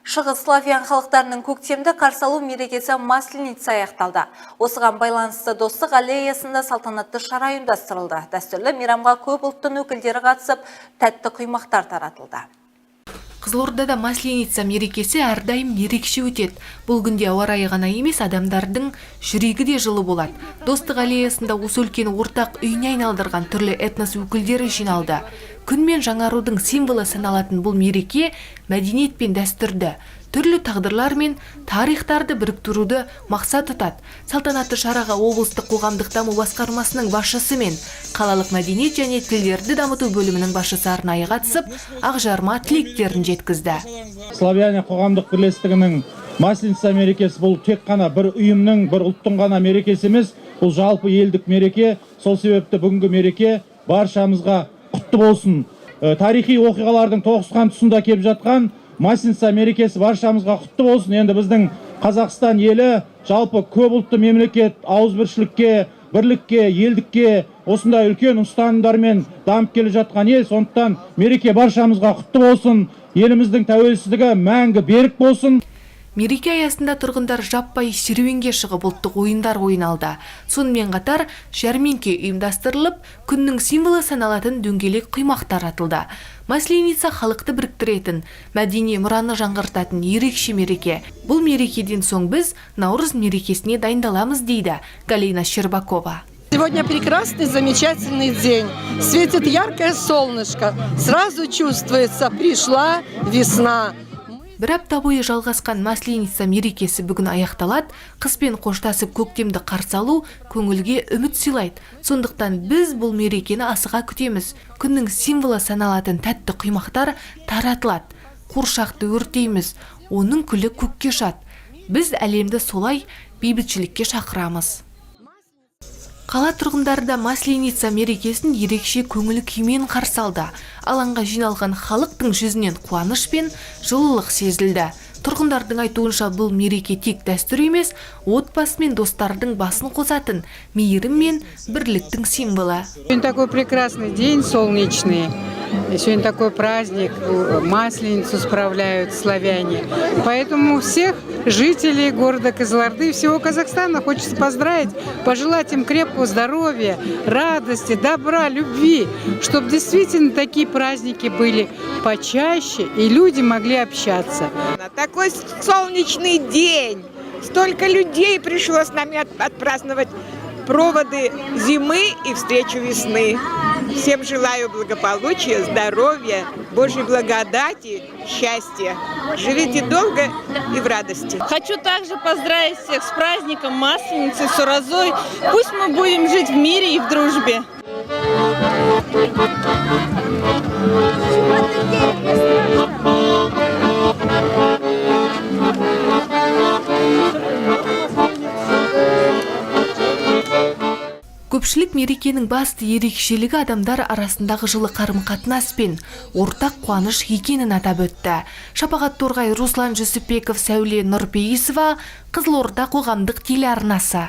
Шығыс славян халықтарының көктемді қарсы алу мерекесі Масленица аяқталды. Осыған байланысты достық аллеясында салтанатты шара ұйымдастырылды. Дәстүрлі мейрамға көп ұлттың өкілдері қатысып, тәтті құймақтар таратылды. Қызылордада Масленица мерекесі әрдайым ерекше өтеді. Бұл күнде ауа райы ғана емес, адамдардың жүрегі де жылы болады. Достық аллеясында осы өлкені ортақ үйіне айналдырған түрлі этнос өкілдері жиналды. Күн мен жаңарудың символы саналатын бұл мереке мәдениет пен дәстүрді, түрлі тағдырлар мен тарихтарды біріктіруді мақсат тұтады. Салтанатты шараға облыстық қоғамдық даму басқармасының басшысы мен қалалық мәдениет және тілдерді дамыту бөлімінің басшысы арнайы қатысып, ақжарма тілектерін жеткізді. Славяне қоғамдық бірлестігінің Масленица мерекесі бұл тек қана бір ұйымның, бір ұлттың ғана мерекесі емес, бұл жалпы елдік мереке. Сол себепті бүгінгі мереке баршамызға құтты болсын. Тарихи оқиғалардың тоғысқан тұсында келіп жатқан Масленица мерекесі баршамызға құтты болсын. Енді біздің Қазақстан елі жалпы көп ұлтты мемлекет, ауызбіршілікке, бірлікке, елдікке, осындай үлкен ұстанымдармен дамып келе жатқан ел. Сондықтан мереке баршамызға құтты болсын. Еліміздің тәуелсіздігі мәңгі берік болсын. Мереке аясында тұрғындар жаппай серуенге шығып ұлттық ойындар ойналды. Сонымен қатар жәрмеңке ұйымдастырылып, күннің символы саналатын дөңгелек құймақтар атылды. Масленица халықты біріктіретін, мәдени мұраны жаңғыртатын ерекше мереке. Бұл мерекеден соң біз Наурыз мерекесіне дайындаламыз дейді Галина Щербакова. Сегодня прекрасный, замечательный день. Светит яркое солнышко. Сразу чувствуется, пришла весна. Бір апта бойы жалғасқан Масленица мерекесі бүгін аяқталады. Қыспен қоштасып көктемді қарсы алу көңілге үміт сыйлайды. Сондықтан біз бұл мерекені асыға күтеміз. Күннің символы саналатын тәтті құймақтар таратылады. Қуыршақты өртейміз, оның күлі көкке ұшады. Біз әлемді солай бейбітшілікке шақырамыз. Қала тұрғындары да Масленица мерекесін ерекше көңіл күймен қарсы алды. Алаңға жиналған халықтың жүзінен қуаныш пен жылылық сезілді. Тұрғындардың айтуынша бұл мереке тек дәстүр емес, отбасы мен достардың басын қосатын мейірім мен бірліктің символы. Сегодня такой прекрасный день, солнечный. Сегодня такой праздник, Масленицу справляют славяне. Поэтому всех жителей города Кызылорды и всего Казахстана хочется поздравить, пожелать им крепкого здоровья, радости, добра, любви, чтобы действительно такие праздники были почаще и люди могли общаться. Такой солнечный день, столько людей пришло с нами отпраздновать проводы зимы и встречу весны. Всем желаю благополучия, здоровья, Божьей благодати, счастья. Живите долго и в радости. Хочу также поздравить всех с праздником Масленицы, с Уразой. Пусть мы будем жить в мире и в дружбе. Көпшілік мерекенің басты ерекшелігі адамдар арасындағы жылы қарым-қатынас пен ортақ қуаныш екенін атап өтті. Шапағат Торғай, Руслан Жүсіпбеков, Сәуле Нұрпейісова, Қызылорда қоғамдық телеарнасы.